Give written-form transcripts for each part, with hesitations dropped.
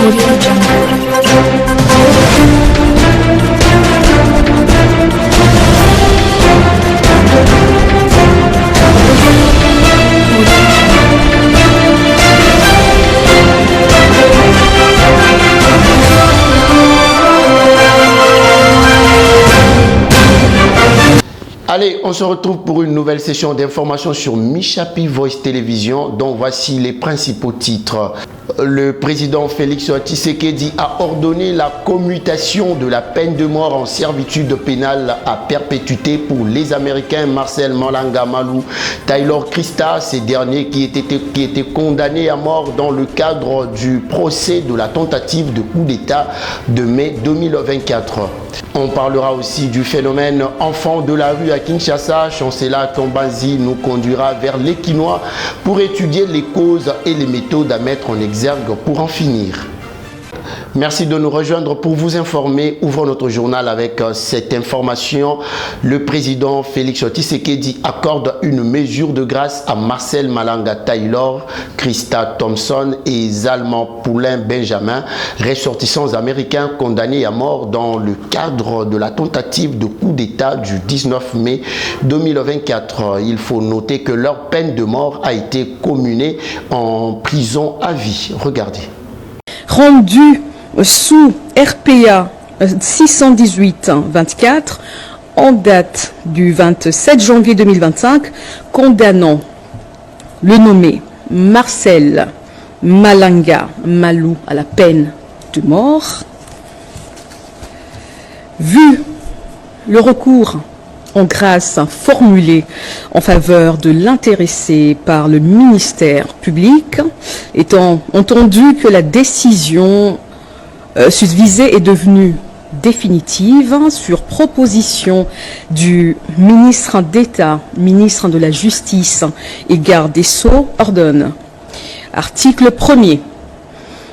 Audio Jungle. Allez, on se retrouve pour une nouvelle session d'information sur Michapi Voice Télévision, dont voici les principaux titres. Le président Félix Tshisekedi a ordonné la commutation de la peine de mort en servitude pénale à perpétuité pour les Américains Marcel Malanga Malou, Taylor Krista, ces derniers qui étaient condamnés à mort dans le cadre du procès de la tentative de coup d'État de mai 2024. On parlera aussi du phénomène enfant de la rue à Kinshasa. Chancela Tombanzi nous conduira vers l'Équinois pour étudier les causes et les méthodes à mettre en exergue pour en finir. Merci de nous rejoindre pour vous informer. Ouvrons notre journal avec cette information. Le président Félix Tshisekedi accorde une mesure de grâce à Marcel Malanga Taylor, Krista Thompson et Zalman Poulain Benjamin, ressortissants américains condamnés à mort dans le cadre de la tentative de coup d'État du 19 mai 2024. Il faut noter que leur peine de mort a été communée en prison à vie. Regardez. Rendu sous RPA 618-24 en date du 27 janvier 2025, condamnant le nommé Marcel Malanga Malou à la peine de mort. Vu le recours en grâce formulé en faveur de l'intéressé par le ministère public, étant entendu que la décision susvisée est devenue définitive sur proposition du ministre d'État, ministre de la Justice et garde des Sceaux, ordonne. Article 1er.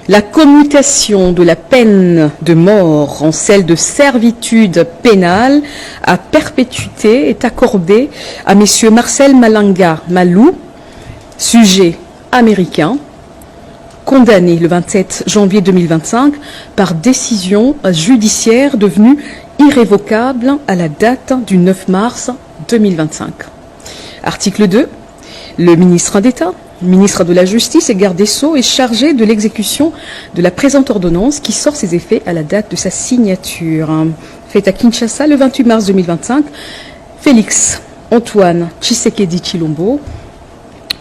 La commutation de la peine de mort en celle de servitude pénale à perpétuité est accordée à M. Marcel Malanga Malou, sujet américain, condamné le 27 janvier 2025 par décision judiciaire devenue irrévocable à la date du 9 mars 2025. Article 2. Le ministre d'État, ministre de la Justice et garde des Sceaux est chargé de l'exécution de la présente ordonnance qui sort ses effets à la date de sa signature. Faite à Kinshasa le 28 mars 2025, Félix Antoine Tshisekedi Tshilombo,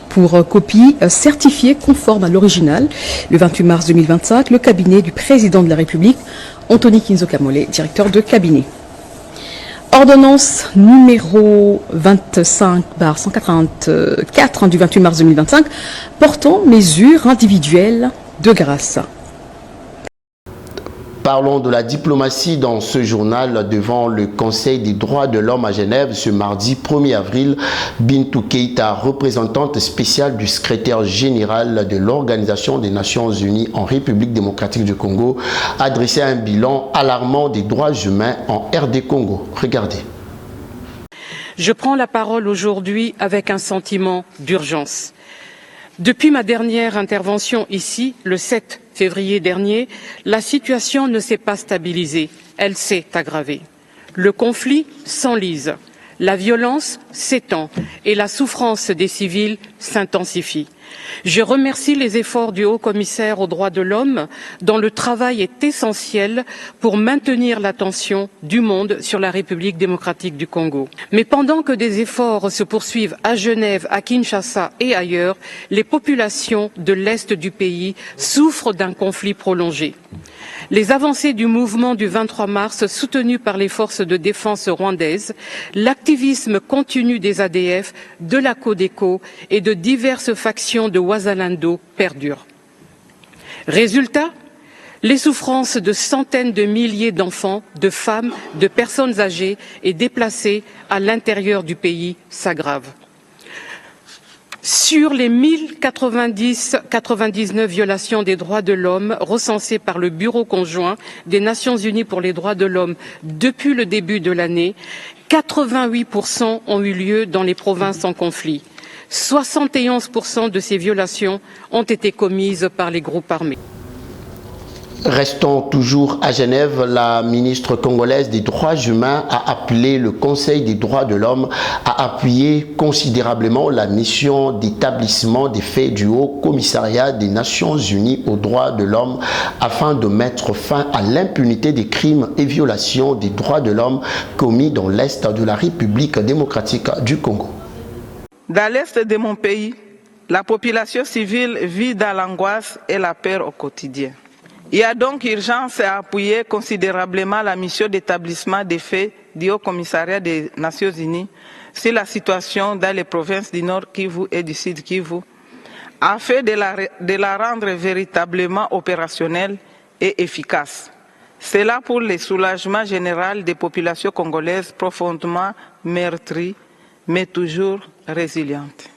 pour copie certifiée conforme à l'original, le 28 mars 2025, le cabinet du président de la République, Anthony Kinzo Kamole, directeur de cabinet. Ordonnance numéro 25/184 du 28 mars 2025 portant mesures individuelles de grâce. Parlons de la diplomatie dans ce journal devant le Conseil des droits de l'homme à Genève ce mardi 1er avril. Bintou Keïta, représentante spéciale du secrétaire général de l'Organisation des Nations Unies en République démocratique du Congo, a dressé un bilan alarmant des droits humains en RD Congo. Regardez. Je prends la parole aujourd'hui avec un sentiment d'urgence. Depuis ma dernière intervention ici, le 7 février dernier, la situation ne s'est pas stabilisée, elle s'est aggravée. Le conflit s'enlise, la violence s'étend et la souffrance des civils s'intensifie. Je remercie les efforts du Haut-Commissaire aux droits de l'homme, dont le travail est essentiel pour maintenir l'attention du monde sur la République démocratique du Congo. Mais pendant que des efforts se poursuivent à Genève, à Kinshasa et ailleurs, les populations de l'Est du pays souffrent d'un conflit prolongé. Les avancées du mouvement du 23 mars, soutenues par les forces de défense rwandaises, l'activisme continu des ADF, de la Codeco et de diverses factions de Wazalando perdurent. Résultat, les souffrances de centaines de milliers d'enfants, de femmes, de personnes âgées et déplacées à l'intérieur du pays s'aggravent. Sur les 1099 violations des droits de l'homme recensées par le Bureau conjoint des Nations Unies pour les droits de l'homme depuis le début de l'année, 88% ont eu lieu dans les provinces en conflit. 71% de ces violations ont été commises par les groupes armés. Restons toujours à Genève. La ministre congolaise des droits humains a appelé le Conseil des droits de l'homme à appuyer considérablement la mission d'établissement des faits du Haut Commissariat des Nations Unies aux droits de l'homme afin de mettre fin à l'impunité des crimes et violations des droits de l'homme commis dans l'Est de la République démocratique du Congo. Dans l'Est de mon pays, la population civile vit dans l'angoisse et la peur au quotidien. Il y a donc urgence à appuyer considérablement la mission d'établissement des faits du Haut Commissariat des Nations Unies sur la situation dans les provinces du Nord Kivu et du Sud Kivu, afin de la rendre véritablement opérationnelle et efficace. C'est là pour le soulagement général des populations congolaises profondément meurtries, mais toujours résilientes.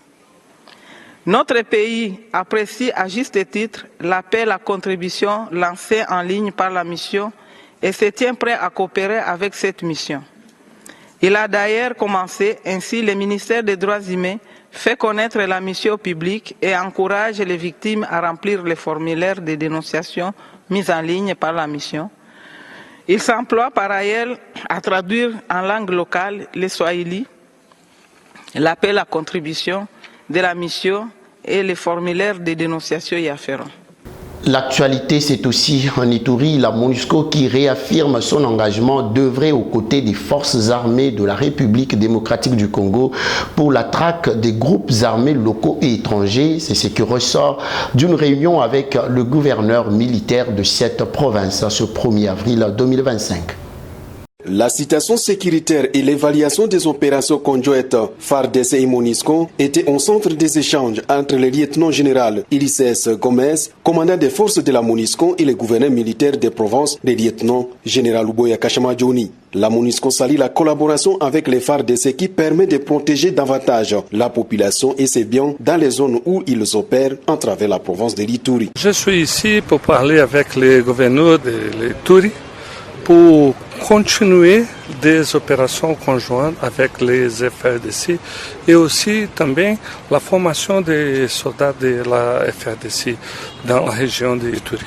Notre pays apprécie à juste titre l'appel à contribution lancé en ligne par la mission et se tient prêt à coopérer avec cette mission. Il a d'ailleurs commencé, ainsi le ministère des Droits humains fait connaître la mission au public et encourage les victimes à remplir les formulaires de dénonciation mis en ligne par la mission. Il s'emploie par ailleurs à traduire en langue locale le Swahili, l'appel à contribution de la mission et les formulaires de dénonciation y afférents. L'actualité, c'est aussi en Ituri, la MONUSCO qui réaffirme son engagement d'œuvrer aux côtés des forces armées de la République démocratique du Congo pour la traque des groupes armés locaux et étrangers. C'est ce qui ressort d'une réunion avec le gouverneur militaire de cette province ce 1er avril 2025. La situation sécuritaire et l'évaluation des opérations conjointes FARDC et MONUSCO étaient au centre des échanges entre le lieutenant-général Ulysse Gomez, commandant des forces de la MONUSCO, et le gouverneur militaire des provinces, le lieutenant-général Uboya Kashama Johnny. La MONUSCO salue la collaboration avec les FARDC qui permet de protéger davantage la population et ses biens dans les zones où ils opèrent à travers la province de l'Ituri. Je suis ici pour parler avec les gouverneurs de l'Ituri pour continuer des opérations conjointes avec les FARDC et aussi también la formation des soldats de la FARDC dans la région de Ituri.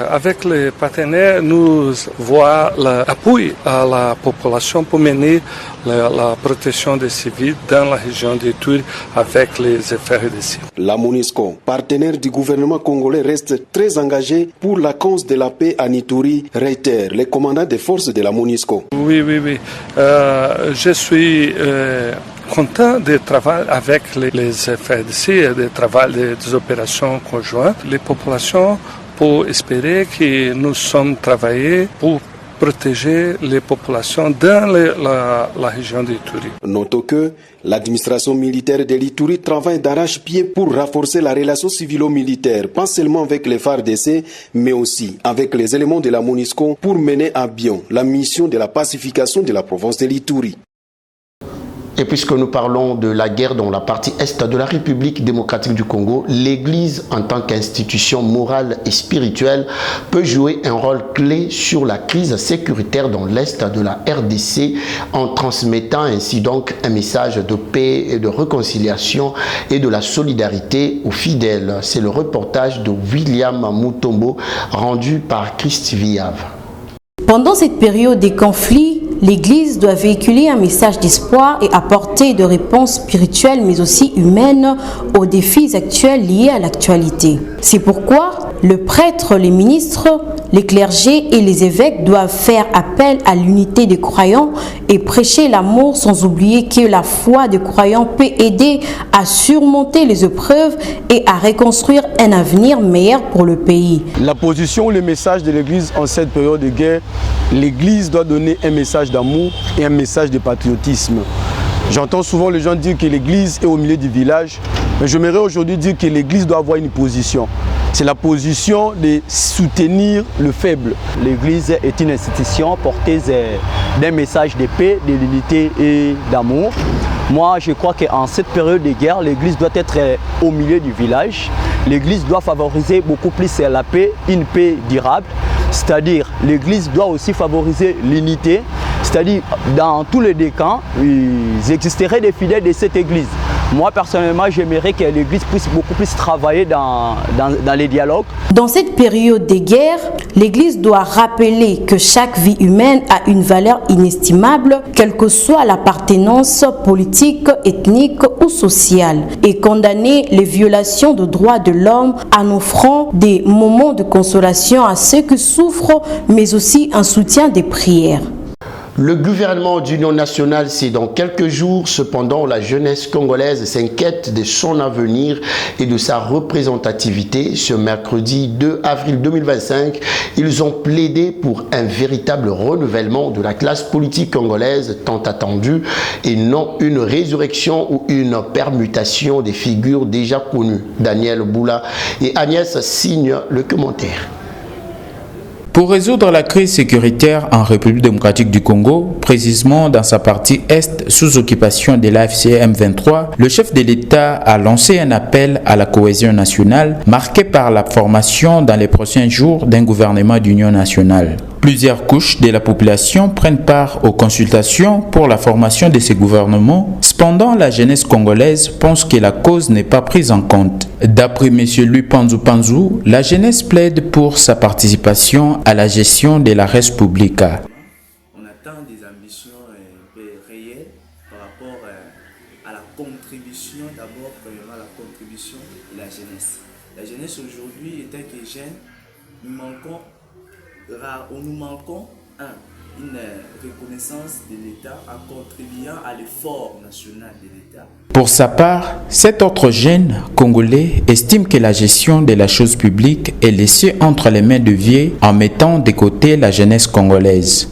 Avec les partenaires, nous voyons l'appui à la population pour mener la protection des civils dans la région d'Ituri avec les FARDC. La MONUSCO, partenaire du gouvernement congolais, reste très engagée pour la cause de la paix en Ituri, réitère le commandant des forces de la MONUSCO. Oui. Je suis content de travailler avec les FARDC et de travailler des opérations conjointes. Les populations pour espérer que nous sommes travaillés pour protéger les populations dans la région d'Ituri. Notons que l'administration militaire de l'Ituri travaille d'arrache-pied pour renforcer la relation civilo-militaire, pas seulement avec les FARDC, mais aussi avec les éléments de la MONUSCO pour mener à bien la mission de la pacification de la province de l'Ituri. Et puisque nous parlons de la guerre dans la partie est de la République démocratique du Congo, l'Église, en tant qu'institution morale et spirituelle, peut jouer un rôle clé sur la crise sécuritaire dans l'est de la RDC en transmettant ainsi donc un message de paix et de réconciliation et de la solidarité aux fidèles. C'est le reportage de William Mutombo rendu par Christy Viave. Pendant cette période des conflits, l'Église doit véhiculer un message d'espoir et apporter des réponses spirituelles mais aussi humaines aux défis actuels liés à l'actualité. C'est pourquoi le prêtre, les ministres, les clergés et les évêques doivent faire appel à l'unité des croyants et prêcher l'amour sans oublier que la foi des croyants peut aider à surmonter les épreuves et à reconstruire un avenir meilleur pour le pays. La position, le message de l'Église en cette période de guerre, l'Église doit donner un message d'amour et un message de patriotisme. J'entends souvent les gens dire que l'Église est au milieu du village, mais j'aimerais aujourd'hui dire que l'Église doit avoir une position. C'est la position de soutenir le faible. L'Église est une institution porteuse d'un message de paix, de l'unité et d'amour. Moi, je crois qu'en cette période de guerre, l'Église doit être au milieu du village. L'Église doit favoriser beaucoup plus la paix, une paix durable. C'est-à-dire, l'Église doit aussi favoriser l'unité. C'est-à-dire, dans tous les deux camps, il existerait des fidèles de cette Église. Moi, personnellement, j'aimerais que l'Église puisse beaucoup plus travailler dans les dialogues. Dans cette période de guerre, l'Église doit rappeler que chaque vie humaine a une valeur inestimable, quelle que soit l'appartenance politique, ethnique ou sociale, et condamner les violations des droits de l'homme en offrant des moments de consolation à ceux qui souffrent, mais aussi un soutien des prières. Le gouvernement d'union nationale, c'est dans quelques jours. Cependant, la jeunesse congolaise s'inquiète de son avenir et de sa représentativité. Ce mercredi 2 avril 2025, ils ont plaidé pour un véritable renouvellement de la classe politique congolaise tant attendue et non une résurrection ou une permutation des figures déjà connues. Daniel Boula et Agnès signent le commentaire. Pour résoudre la crise sécuritaire en République démocratique du Congo, précisément dans sa partie est sous occupation de l'AFC M23, le chef de l'État a lancé un appel à la cohésion nationale marqué par la formation dans les prochains jours d'un gouvernement d'union nationale. Plusieurs couches de la population prennent part aux consultations pour la formation de ces gouvernements. Cependant, la jeunesse congolaise pense que la cause n'est pas prise en compte. D'après M. Louis Panzou, la jeunesse plaide pour sa participation à la gestion de la res publica. On attend des ambitions réelles par rapport à la contribution, d'abord premièrement la contribution de la jeunesse. La jeunesse aujourd'hui, étant que jeune, nous manquons une reconnaissance de l'État en contribuant à l'effort national de l'État. Pour sa part, cet autre jeune congolais estime que la gestion de la chose publique est laissée entre les mains de vieux en mettant de côté la jeunesse congolaise.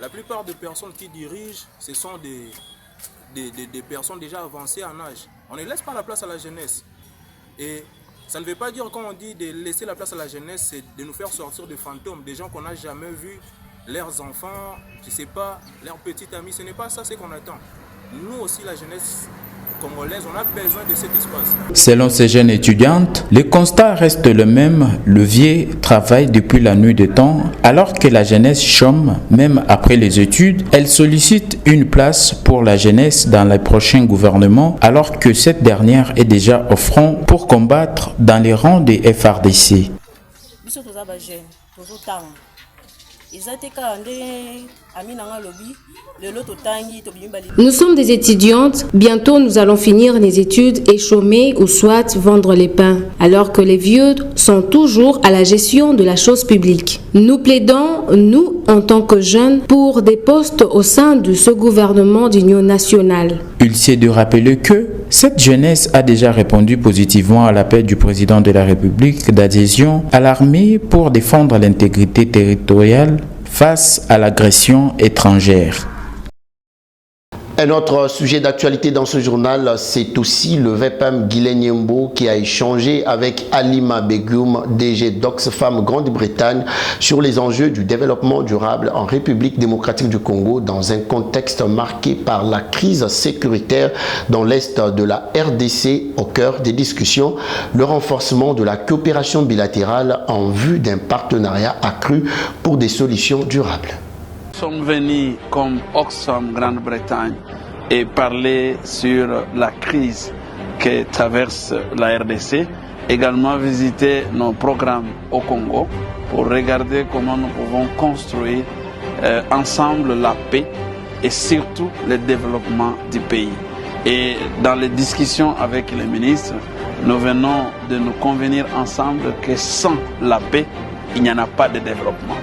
La plupart des personnes qui dirigent, ce sont des personnes déjà avancées en âge. On ne laisse pas la place à la jeunesse. Et ça ne veut pas dire, quand on dit de laisser la place à la jeunesse, c'est de nous faire sortir des fantômes, des gens qu'on n'a jamais vus, leurs enfants, je ne sais pas, leurs petits amis. Ce n'est pas ça ce qu'on attend. Nous aussi, la jeunesse congolaise, on a besoin de cet espace. Selon ces jeunes étudiantes, le constat reste le même. Le vieux travaille depuis la nuit des temps, alors que la jeunesse chôme, même après les études. Elle sollicite une place pour la jeunesse dans les prochains gouvernements, alors que cette dernière est déjà au front pour combattre dans les rangs des FRDC. Nous sommes des étudiantes, bientôt nous allons finir les études et chômer ou soit vendre les pains, alors que les vieux sont toujours à la gestion de la chose publique. Nous plaidons, nous, en tant que jeunes, pour des postes au sein de ce gouvernement d'union nationale. Il s'est de rappeler que cette jeunesse a déjà répondu positivement à l'appel du président de la République d'adhésion à l'armée pour défendre l'intégrité territoriale face à l'agression étrangère. Un autre sujet d'actualité dans ce journal, c'est aussi le VPM Guylaine Yembo qui a échangé avec Alima Begum, DG d'Oxfam Grande-Bretagne, sur les enjeux du développement durable en République démocratique du Congo dans un contexte marqué par la crise sécuritaire dans l'est de la RDC. Au cœur des discussions, le renforcement de la coopération bilatérale en vue d'un partenariat accru pour des solutions durables. Nous sommes venus comme Oxfam Grande-Bretagne et parler sur la crise que traverse la RDC, également visiter nos programmes au Congo pour regarder comment nous pouvons construire ensemble la paix et surtout le développement du pays. Et dans les discussions avec les ministres, nous venons de nous convenir ensemble que sans la paix, il n'y en a pas de développement.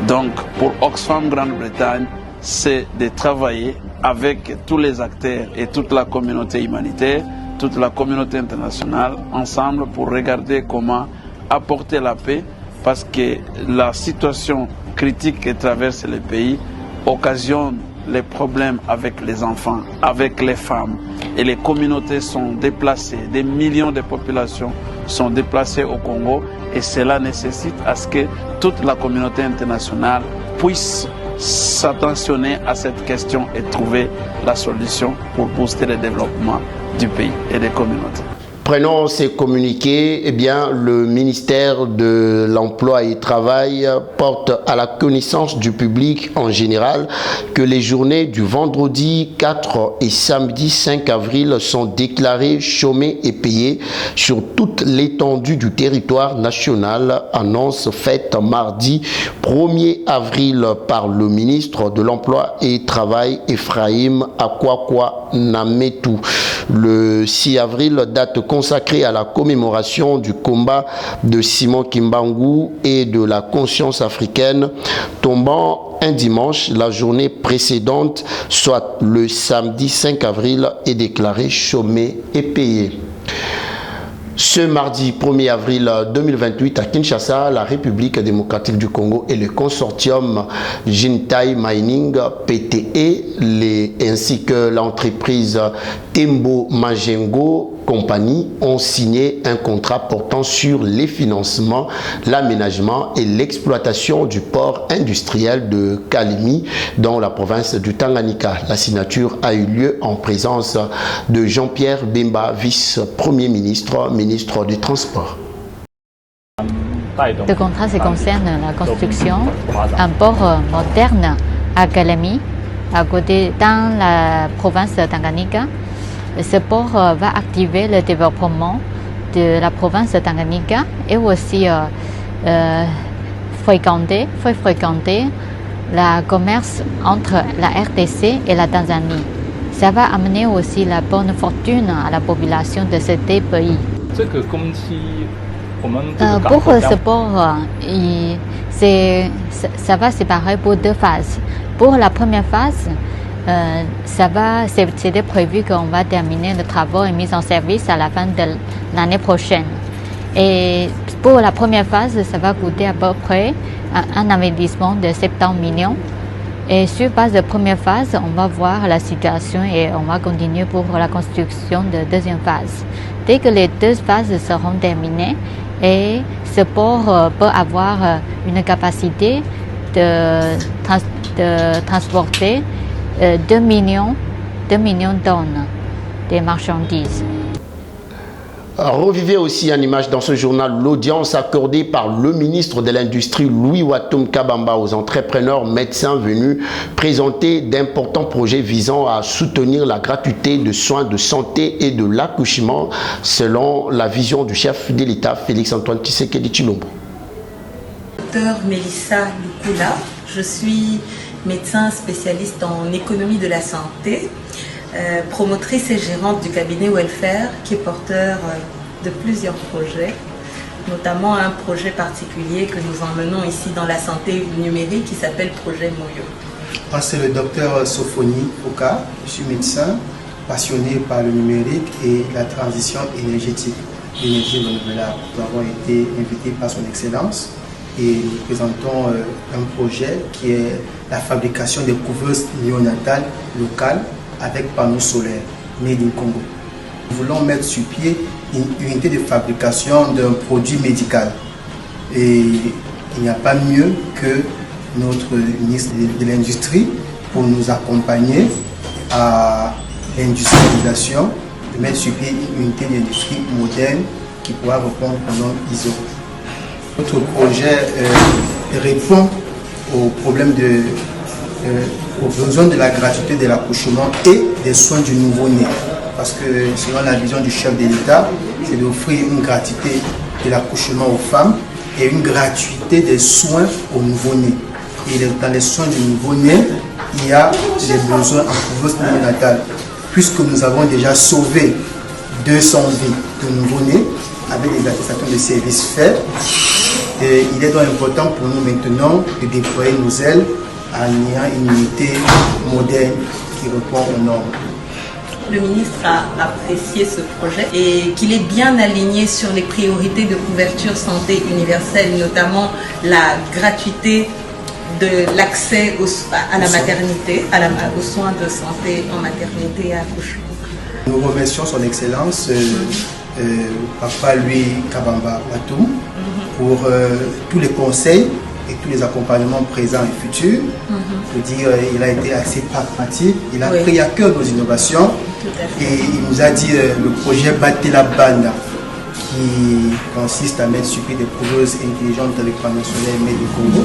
Donc, pour Oxfam Grande-Bretagne, c'est de travailler avec tous les acteurs et toute la communauté humanitaire, toute la communauté internationale, ensemble pour regarder comment apporter la paix, parce que la situation critique que traverse le pays occasionne les problèmes avec les enfants, avec les femmes. Et les communautés sont déplacées, des millions de populations sont déplacées au Congo, et cela nécessite à ce que toute la communauté internationale puisse s'attentionner à cette question et trouver la solution pour booster le développement du pays et des communautés. Prenons ces communiqués, eh bien, le ministère de l'Emploi et du Travail porte à la connaissance du public en général que les journées du vendredi 4 et samedi 5 avril sont déclarées chômées et payées sur toute l'étendue du territoire national. Annonce faite mardi 1er avril par le ministre de l'Emploi et du Travail, Ephraim Akwakwa Nametou. Le 6 avril, date consacrée à la commémoration du combat de Simon Kimbangu et de la conscience africaine, tombant un dimanche, la journée précédente, soit le samedi 5 avril, est déclarée chômée et payée. Ce mardi 1er avril 2028 à Kinshasa, la République démocratique du Congo et le consortium Jintai Mining PTE ainsi que l'entreprise Tembo Majengo Compagnie ont signé un contrat portant sur les financements, l'aménagement et l'exploitation du port industriel de Kalemi dans la province du Tanganyika. La signature a eu lieu en présence de Jean-Pierre Bemba, vice-premier ministre, ministre du Transport. Le contrat concerne la construction d'un port moderne à Kalemi, à côté dans la province de Tanganyika. Ce port va activer le développement de la province de Tanganyika et aussi fréquenter le commerce entre la RDC et la Tanzanie. Ça va amener aussi la bonne fortune à la population de ces deux pays. Pour ce port, ça va séparer pour deux phases. Pour la première phase, c'était prévu qu'on va terminer le travaux et mise en service à la fin de l'année prochaine. Et pour la première phase, ça va coûter à peu près un investissement de 70 millions. Et sur base de première phase, on va voir la situation et on va continuer pour la construction de deuxième phase. Dès que les deux phases seront terminées, et ce port peut avoir une capacité de transporter 2 millions de tonnes de marchandises. Revivez aussi en image dans ce journal l'audience accordée par le ministre de l'Industrie Louis Watum Kabamba aux entrepreneurs médecins venus présenter d'importants projets visant à soutenir la gratuité de soins de santé et de l'accouchement selon la vision du chef de l'État Félix-Antoine Tshisekedi Tshilombo. Docteur Mélissa Lukula, je suis médecin spécialiste en économie de la santé, promotrice et gérante du cabinet Welfare qui est porteur de plusieurs projets, notamment un projet particulier que nous emmenons ici dans la santé numérique qui s'appelle Projet Moyo. Moi c'est le docteur Sophonie Oka, je suis médecin passionné par le numérique et la transition énergétique, l'énergie renouvelable. Nous avons été invités par son excellence et nous présentons un projet qui est la fabrication des couveuses néonatales locales avec panneaux solaires nés du Congo. Nous voulons mettre sur pied une unité de fabrication d'un produit médical. Et il n'y a pas mieux que notre ministre de l'Industrie pour nous accompagner à l'industrialisation, de mettre sur pied une unité d'industrie moderne qui pourra répondre aux normes ISO. Notre projet répond aux problèmes aux besoins de la gratuité de l'accouchement et des soins du nouveau-né. Parce que selon la vision du chef de l'État, c'est d'offrir une gratuité de l'accouchement aux femmes et une gratuité des soins aux nouveau-nés. Et dans les soins du nouveau-né, il y a des besoins en couveuse néonatale. Puisque nous avons déjà sauvé 200 vies de nouveau-nés avec des attestations de services faits, et il est donc important pour nous maintenant de déployer nos ailes en ayant une unité moderne qui répond aux normes. Le ministre a apprécié ce projet et qu'il est bien aligné sur les priorités de couverture santé universelle, notamment la gratuité de l'accès à la maternité, aux soins de santé en maternité et accouchement. Nous remercions son excellence, Papa Louis Kabamba Watum, pour tous les conseils et tous les accompagnements présents et futurs. Je veux dire, il a été assez pragmatique, il a pris à cœur nos innovations Et il nous a dit le projet Batela Banda, qui consiste à mettre sur pied des prouveuses intelligentes avec panneaux solaires mais du Congo.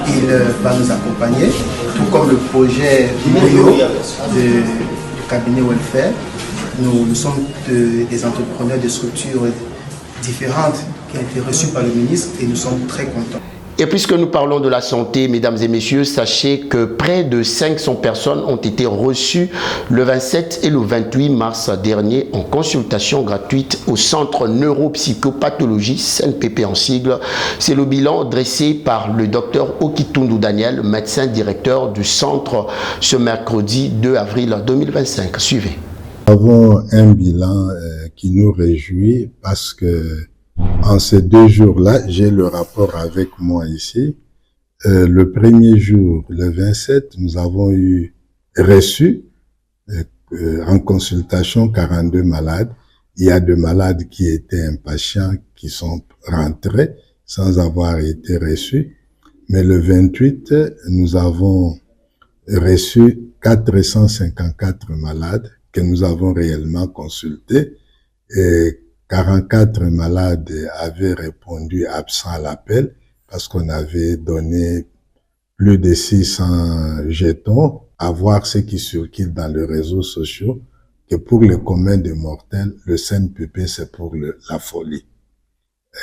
Il va nous accompagner, tout comme le projet Moyo du cabinet Welfare. Nous sommes des entrepreneurs de structures différentes qui ont été reçues par le ministre et nous sommes très contents. Et puisque nous parlons de la santé, mesdames et messieurs, sachez que près de 500 personnes ont été reçues le 27 et le 28 mars dernier en consultation gratuite au Centre Neuropsychopathologie, CNPP en sigle. C'est le bilan dressé par le docteur Okitundu Daniel, médecin directeur du centre, ce mercredi 2 avril 2025. Suivez. Nous avons un bilan qui nous réjouit parce que en ces 2 jours-là, j'ai le rapport avec moi ici. Le premier jour, le 27, nous avons reçu en consultation 42 malades. Il y a 2 malades qui étaient impatients, qui sont rentrés sans avoir été reçus. Mais le 28, nous avons reçu 454 malades que nous avons réellement consultés. Et 44 malades avaient répondu absent à l'appel parce qu'on avait donné plus de 600 jetons à voir ce qui circule dans les réseaux sociaux, que pour le commun des mortels, le CNPP, c'est pour la folie.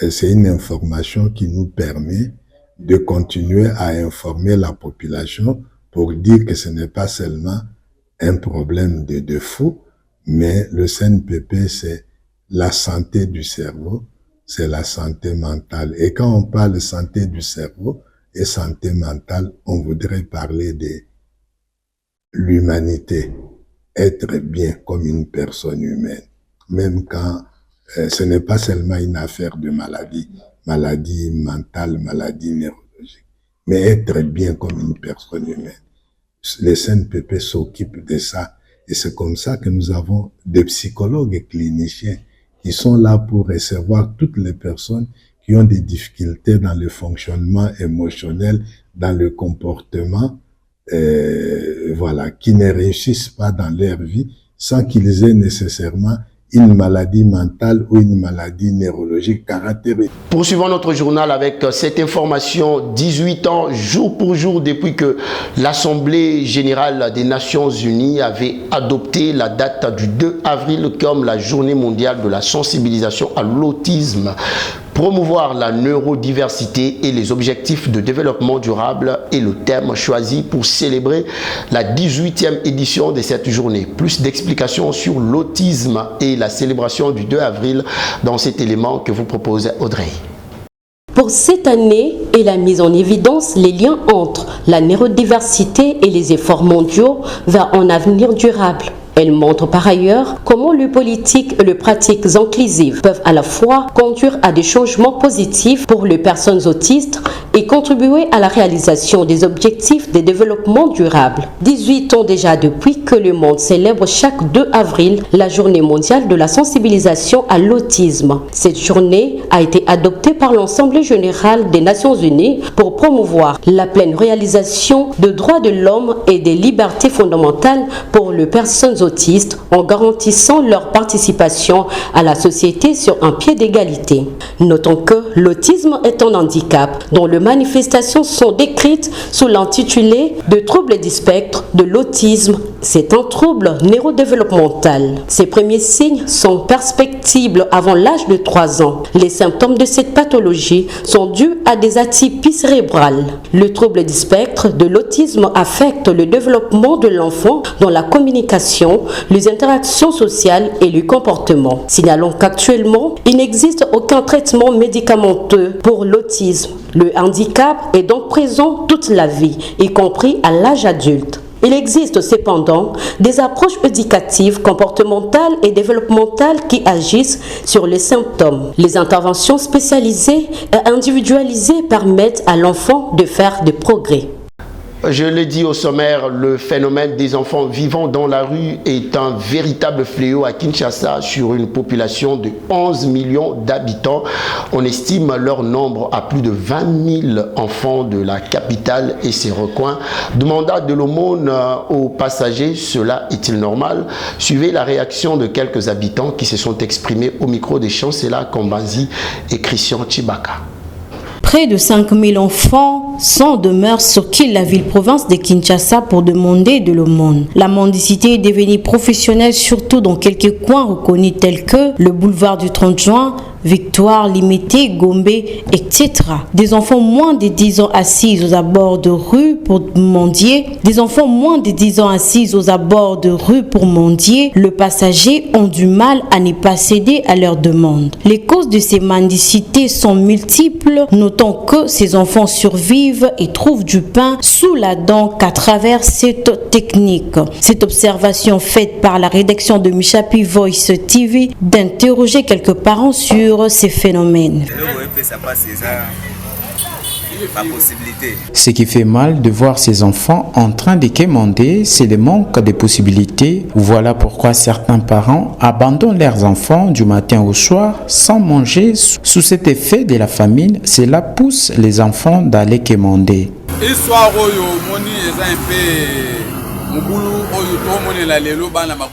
C'est une information qui nous permet de continuer à informer la population pour dire que ce n'est pas seulement un problème de fou, mais le CNPP, c'est la santé du cerveau, c'est la santé mentale. Et quand on parle de santé du cerveau et santé mentale, on voudrait parler de l'humanité, être bien comme une personne humaine, même quand ce n'est pas seulement une affaire de maladie mentale, maladie neurologique, mais être bien comme une personne humaine. Les CNPP s'occupent de ça et c'est comme ça que nous avons des psychologues et cliniciens qui sont là pour recevoir toutes les personnes qui ont des difficultés dans le fonctionnement émotionnel, dans le comportement, qui ne réussissent pas dans leur vie sans qu'ils aient nécessairement une maladie mentale ou une maladie neurologique caractérisée. Poursuivons notre journal avec cette information. 18 ans, jour pour jour, depuis que l'Assemblée générale des Nations Unies avait adopté la date du 2 avril comme la journée mondiale de la sensibilisation à l'autisme. Promouvoir la neurodiversité et les objectifs de développement durable est le thème choisi pour célébrer la 18e édition de cette journée. Plus d'explications sur l'autisme et la célébration du 2 avril dans cet élément que vous propose Audrey. Pour cette année, elle a mis en évidence les liens entre la neurodiversité et les efforts mondiaux vers un avenir durable. Elle montre par ailleurs comment les politiques et les pratiques inclusives peuvent à la fois conduire à des changements positifs pour les personnes autistes et contribuer à la réalisation des objectifs de développement durable. 18 ans déjà depuis que le monde célèbre chaque 2 avril la journée mondiale de la sensibilisation à l'autisme. Cette journée a été adoptée par l'Assemblée générale des Nations Unies pour promouvoir la pleine réalisation des droits de l'homme et des libertés fondamentales pour les personnes autistes en garantissant leur participation à la société sur un pied d'égalité. Notons que l'autisme est un handicap dont les manifestations sont décrites sous l'intitulé de troubles du spectre de l'autisme. C'est un trouble neurodéveloppemental. Ses premiers signes sont perceptibles avant l'âge de 3 ans. Les symptômes de cette pathologie sont dus à des atypies cérébrales. Le trouble du spectre de l'autisme affecte le développement de l'enfant dans la communication, les interactions sociales et le comportement. Signalons qu'actuellement, il n'existe aucun traitement médicamenteux pour l'autisme. Le handicap est donc présent toute la vie, y compris à l'âge adulte. Il existe cependant des approches éducatives, comportementales et développementales qui agissent sur les symptômes. Les interventions spécialisées et individualisées permettent à l'enfant de faire des progrès. Je l'ai dit au sommaire, le phénomène des enfants vivant dans la rue est un véritable fléau à Kinshasa sur une population de 11 millions d'habitants. On estime leur nombre à plus de 20 000 enfants de la capitale et ses recoins. Demanda de l'aumône aux passagers, cela est-il normal? Suivez la réaction de quelques habitants qui se sont exprimés au micro des Chancela Kombanzi et Christian Chibaka. Près de 5 000 enfants sont demeurent sur la ville-province de Kinshasa pour demander de l'aumône. La mendicité est devenue professionnelle, surtout dans quelques coins reconnus tels que le boulevard du 30 juin, Victoire, Limité, Gombe, etc. Des enfants moins de 10 ans assis aux abords de rue pour mendier. Des enfants moins de 10 ans assis aux abords de rue pour mendier. Le passager ont du mal à ne pas céder à leurs demandes. Les causes de ces mendicités sont multiples. Notons que ces enfants survivent et trouvent du pain sous la dent qu'à travers cette technique. Cette observation faite par la rédaction de Mishapi Voice TV d'interroger quelques parents sur ces phénomènes. Ce qui fait mal de voir ces enfants en train de quémander, c'est le manque de possibilités. Voilà pourquoi certains parents abandonnent leurs enfants du matin au soir sans manger. Sous cet effet de la famine, cela pousse les enfants d'aller quémander.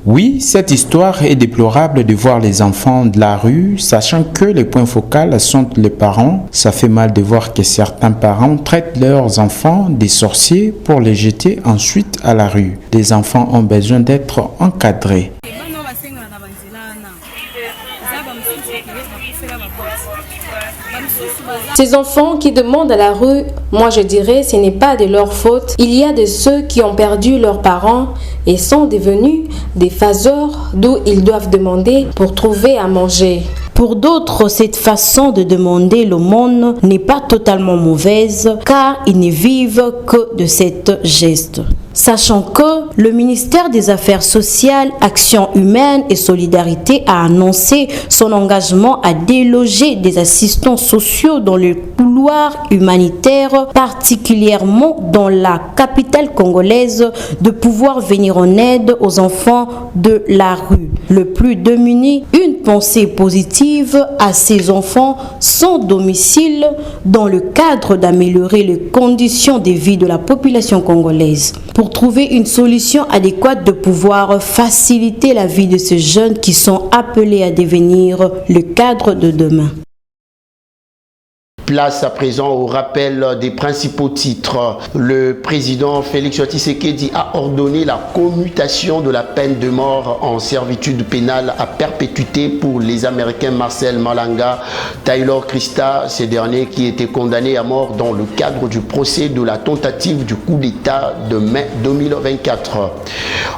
Oui, cette histoire est déplorable de voir les enfants de la rue, sachant que les points focaux sont les parents. Ça fait mal de voir que certains parents traitent leurs enfants des sorciers pour les jeter ensuite à la rue. Les enfants ont besoin d'être encadrés. Ces enfants qui demandent à la rue, moi je dirais ce n'est pas de leur faute. Il y a de ceux qui ont perdu leurs parents et sont devenus des phaseurs d'où ils doivent demander pour trouver à manger. Pour d'autres, cette façon de demander l'aumône n'est pas totalement mauvaise car ils ne vivent que de cet geste. Sachant que le ministère des Affaires sociales, Action humaine et Solidarité a annoncé son engagement à déloger des assistants sociaux dans le couloir humanitaire, particulièrement dans la capitale congolaise, de pouvoir venir en aide aux enfants de la rue. Le plus démunis, une pensée positive à ces enfants sans domicile dans le cadre d'améliorer les conditions de vie de la population congolaise. Pour trouver une solution adéquate de pouvoir faciliter la vie de ces jeunes qui sont appelés à devenir le cadre de demain. Place à présent au rappel des principaux titres. Le président Félix Tshisekedi a ordonné la commutation de la peine de mort en servitude pénale à perpétuité pour les Américains Marcel Malanga, Taylor Krista, ces derniers qui étaient condamnés à mort dans le cadre du procès de la tentative du coup d'État de mai 2024.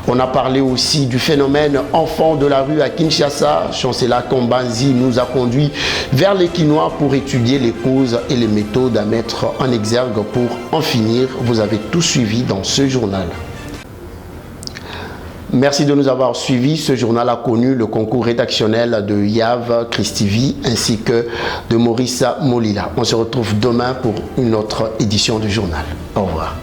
On a parlé aussi du phénomène enfant de la rue à Kinshasa. Chancela Kombanzi nous a conduit vers les Quinois pour étudier les causes et les méthodes à mettre en exergue pour en finir. Vous avez tout suivi dans ce journal. Merci de nous avoir suivis. Ce journal a connu le concours rédactionnel de Yav Christivi ainsi que de Maurice Molila. On se retrouve demain pour une autre édition du journal. Au revoir.